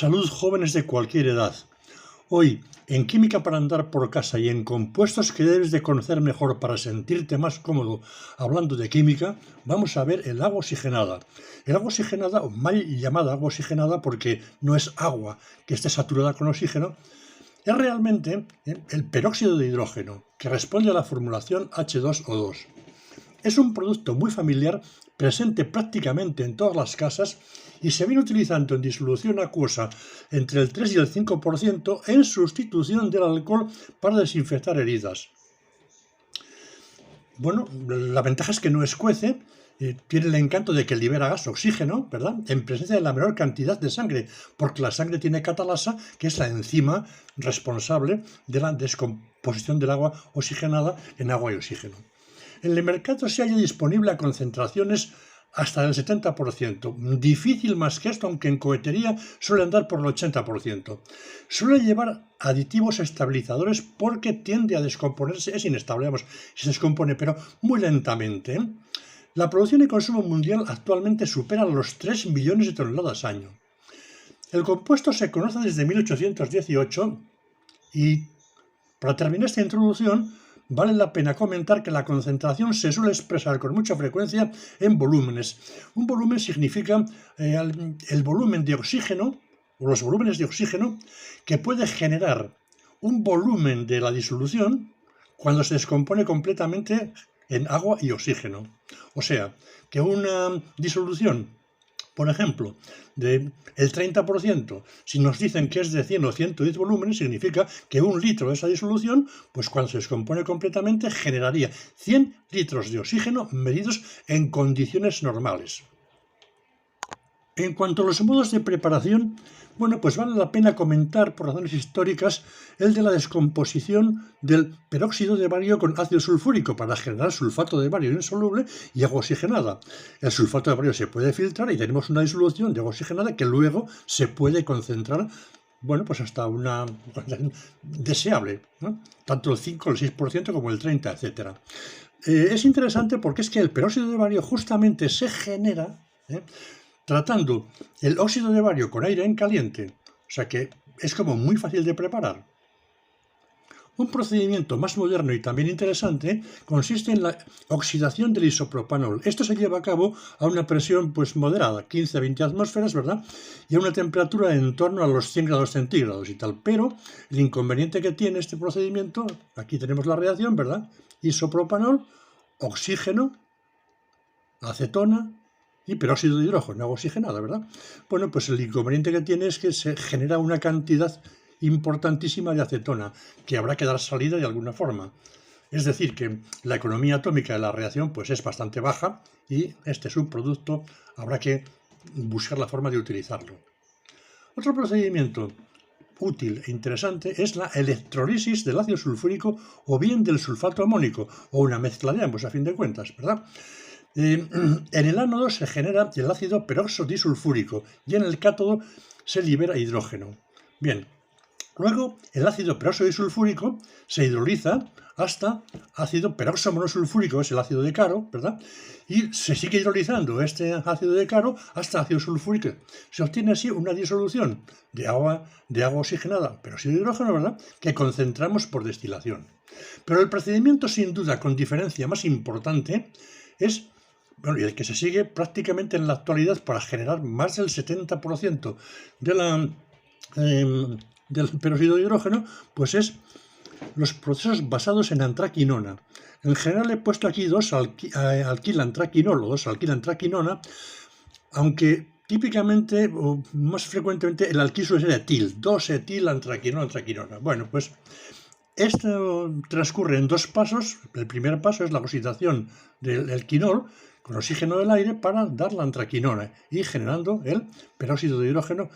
Salud, jóvenes de cualquier edad. Hoy, en Química para andar por casa y en compuestos que debes de conocer mejor para sentirte más cómodo hablando de química, vamos a ver el agua oxigenada. El agua oxigenada, o mal llamada agua oxigenada porque no es agua que esté saturada con oxígeno, es realmente el peróxido de hidrógeno, que responde a la formulación H2O2. Es un producto muy familiar, presente prácticamente en todas las casas y se viene utilizando en disolución acuosa entre el 3 y el 5% en sustitución del alcohol para desinfectar heridas. Bueno, la ventaja es que no escuece, tiene el encanto de que libera gas, oxígeno, ¿verdad? En presencia de la menor cantidad de sangre, porque la sangre tiene catalasa, que es la enzima responsable de la descomposición del agua oxigenada en agua y oxígeno. En el mercado se halla disponible a concentraciones hasta del 70%. Difícil más que esto, aunque en cohetería suele andar por el 80%. Suele llevar aditivos estabilizadores porque tiende a descomponerse, es inestable, vamos, se descompone, pero muy lentamente. La producción y consumo mundial actualmente supera los 3 millones de toneladas año. El compuesto se conoce desde 1818 y, para terminar esta introducción, vale la pena comentar que la concentración se suele expresar con mucha frecuencia en volúmenes. Un volumen significa el volumen de oxígeno, o los volúmenes de oxígeno, que puede generar un volumen de la disolución cuando se descompone completamente en agua y oxígeno. O sea, que una disolución, por ejemplo, del 30%, si nos dicen que es de 100 o 110 volúmenes, significa que un litro de esa disolución, pues cuando se descompone completamente, generaría 100 litros de oxígeno medidos en condiciones normales. En cuanto a los modos de preparación, bueno, pues vale la pena comentar por razones históricas el de la descomposición del peróxido de bario con ácido sulfúrico para generar sulfato de bario insoluble y agua oxigenada. El sulfato de bario se puede filtrar y tenemos una disolución de agua oxigenada que luego se puede concentrar, bueno, pues hasta una deseable, ¿no? Tanto el 5, el 6% como el 30%, etc. Es interesante porque es que el peróxido de bario justamente se genera tratando el óxido de bario con aire en caliente, o sea que es como muy fácil de preparar. Un procedimiento más moderno y también interesante consiste en la oxidación del isopropanol. Esto se lleva a cabo a una presión pues moderada, 15 a 20 atmósferas, ¿verdad? Y a una temperatura en torno a los 100 grados centígrados y tal. Pero el inconveniente que tiene este procedimiento, aquí tenemos la reacción, ¿verdad? Isopropanol, oxígeno, acetona y peróxido de hidrógeno, agua oxigenada, ¿verdad? Bueno, pues el inconveniente que tiene es que se genera una cantidad importantísima de acetona, que habrá que dar salida de alguna forma. Es decir, que la economía atómica de la reacción pues es bastante baja y este subproducto habrá que buscar la forma de utilizarlo. Otro procedimiento útil e interesante es la electrolisis del ácido sulfúrico o bien del sulfato amónico, o una mezcla de ambos a fin de cuentas, ¿verdad? En el ánodo se genera el ácido peroxodisulfúrico y en el cátodo se libera hidrógeno. Bien, luego el ácido peroxodisulfúrico se hidroliza hasta ácido peroxomonosulfúrico, es el ácido de Caro, ¿verdad? Y se sigue hidrolizando este ácido de Caro hasta ácido sulfúrico. Se obtiene así una disolución de agua oxigenada, peróxido de hidrógeno, ¿verdad? Que concentramos por destilación. Pero el procedimiento sin duda con diferencia más importante es y el que se sigue prácticamente en la actualidad para generar más del 70% del peróxido de hidrógeno, pues es los procesos basados en antraquinona. En general he puesto aquí 2-alquilantraquinol o 2-alquilantraquinona, aunque típicamente o más frecuentemente el alquil suele ser etil, 2-etilantraquinona. Bueno, pues esto transcurre en dos pasos. El primer paso es la oxidación del quinol con oxígeno del aire para dar la antraquinona y generando el peróxido de hidrógeno,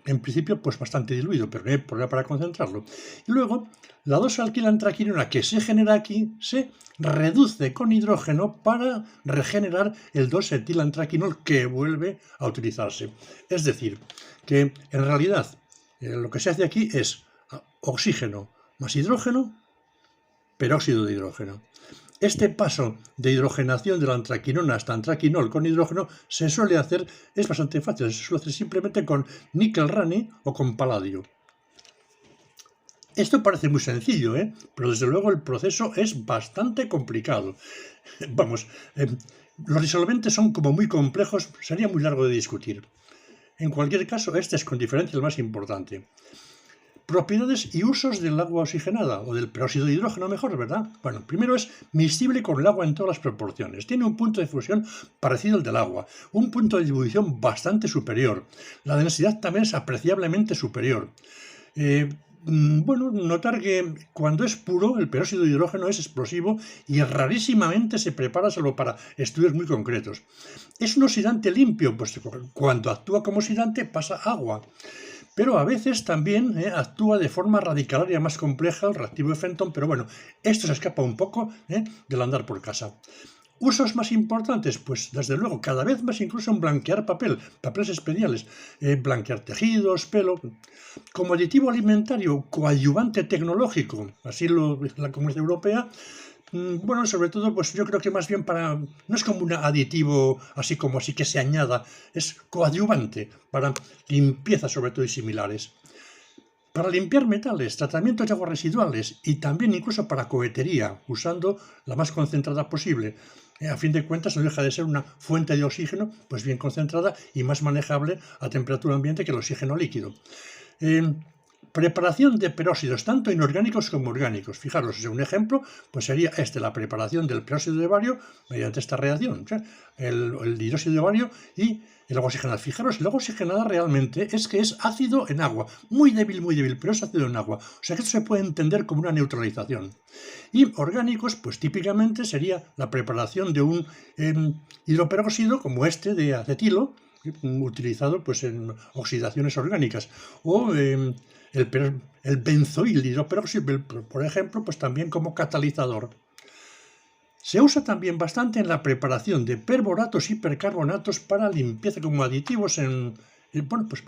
en principio pues bastante diluido, pero no hay problema para concentrarlo. Y luego la 2-alquilantraquinona que se genera aquí se reduce con hidrógeno para regenerar el 2-etilantraquinol que vuelve a utilizarse. Es decir, que en realidad lo que se hace aquí es oxígeno más hidrógeno, peróxido de hidrógeno. Este paso de hidrogenación de la antraquinona hasta antraquinol con hidrógeno es bastante fácil, se suele hacer simplemente con níquel-rani o con paladio. Esto parece muy sencillo, pero desde luego el proceso es bastante complicado. Vamos, los disolventes son como muy complejos, sería muy largo de discutir. En cualquier caso, este es con diferencia el más importante. Propiedades y usos del agua oxigenada, o del peróxido de hidrógeno mejor, ¿verdad? Bueno, primero es miscible con el agua en todas las proporciones. Tiene un punto de fusión parecido al del agua, un punto de ebullición bastante superior. La densidad también es apreciablemente superior. Bueno, notar que cuando es puro, el peróxido de hidrógeno es explosivo y rarísimamente se prepara solo para estudios muy concretos. Es un oxidante limpio, pues cuando actúa como oxidante pasa agua. Pero a veces también actúa de forma radicalaria más compleja, el reactivo de Fenton, pero bueno, esto se escapa un poco del andar por casa. ¿Usos más importantes? Pues desde luego, cada vez más incluso en blanquear papeles especiales, blanquear tejidos, pelo. Como aditivo alimentario, coadyuvante tecnológico, así la Comunidad Europea, bueno, sobre todo, pues yo creo que más bien no es como un aditivo así como así que se añada, es coadyuvante para limpieza sobre todo y similares. Para limpiar metales, tratamientos de aguas residuales y también incluso para cohetería, usando la más concentrada posible. A fin de cuentas no deja de ser una fuente de oxígeno pues bien concentrada y más manejable a temperatura ambiente que el oxígeno líquido. Preparación de peróxidos, tanto inorgánicos como orgánicos. Fijaros, un ejemplo pues sería la preparación del peróxido de bario mediante esta reacción, el hidróxido de bario y el agua oxigenada. Fijaros, el agua oxigenada realmente es que es ácido en agua, muy débil, pero es ácido en agua. O sea que esto se puede entender como una neutralización. Y orgánicos, pues típicamente sería la preparación de un hidroperóxido como este de acetilo, utilizado pues en oxidaciones orgánicas, o el benzoil hidroperóxido, por ejemplo, pues también como catalizador. Se usa también bastante en la preparación de perboratos y percarbonatos para limpieza como aditivos en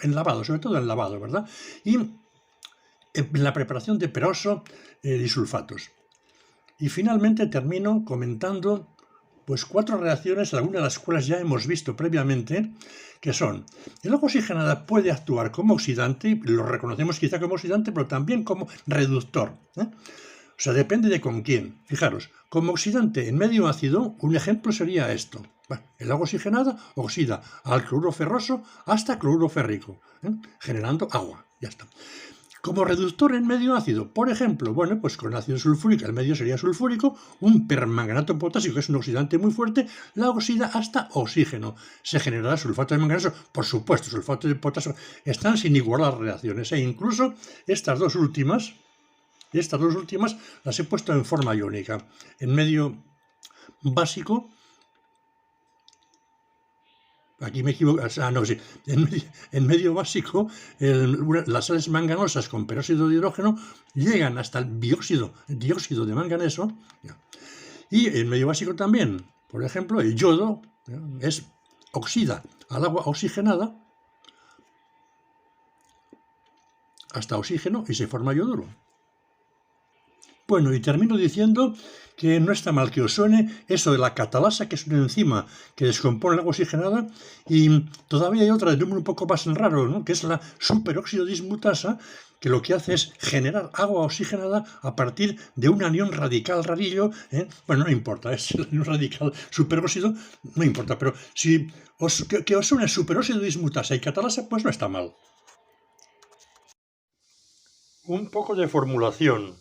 lavado, sobre todo en lavado, ¿verdad? Y en la preparación de peroso y sulfatos. Y finalmente termino comentando pues 4 reacciones, algunas de las cuales ya hemos visto previamente, que son: el agua oxigenada puede actuar como oxidante, y lo reconocemos quizá como oxidante, pero también como reductor. O sea, depende de con quién. Fijaros, como oxidante en medio ácido, un ejemplo sería esto. Bueno, el agua oxigenada oxida al cloruro ferroso hasta cloruro férrico, generando agua. Ya está. Como reductor en medio ácido, por ejemplo, bueno, pues con ácido sulfúrico, el medio sería sulfúrico, un permanganato potásico, que es un oxidante muy fuerte, la oxida hasta oxígeno. Se generará sulfato de manganeso, por supuesto, sulfato de potasio. Están sin igualar las reacciones, e incluso estas dos últimas las he puesto en forma iónica. En medio básico, aquí me equivoco, sí. En medio básico, las sales manganosas con peróxido de hidrógeno llegan hasta el dióxido de manganeso. Y en medio básico también, por ejemplo, el yodo oxida al agua oxigenada hasta oxígeno y se forma yoduro. Bueno, y termino diciendo que no está mal que os suene eso de la catalasa, que es una enzima que descompone el agua oxigenada, y todavía hay otra de nombre un poco más raro, ¿no?, que es la superóxido dismutasa, que lo que hace es generar agua oxigenada a partir de un anión radical rarillo. Bueno, no importa, es el anión radical superóxido, no importa, pero si que os suene superóxido dismutasa y catalasa, pues no está mal. Un poco de formulación.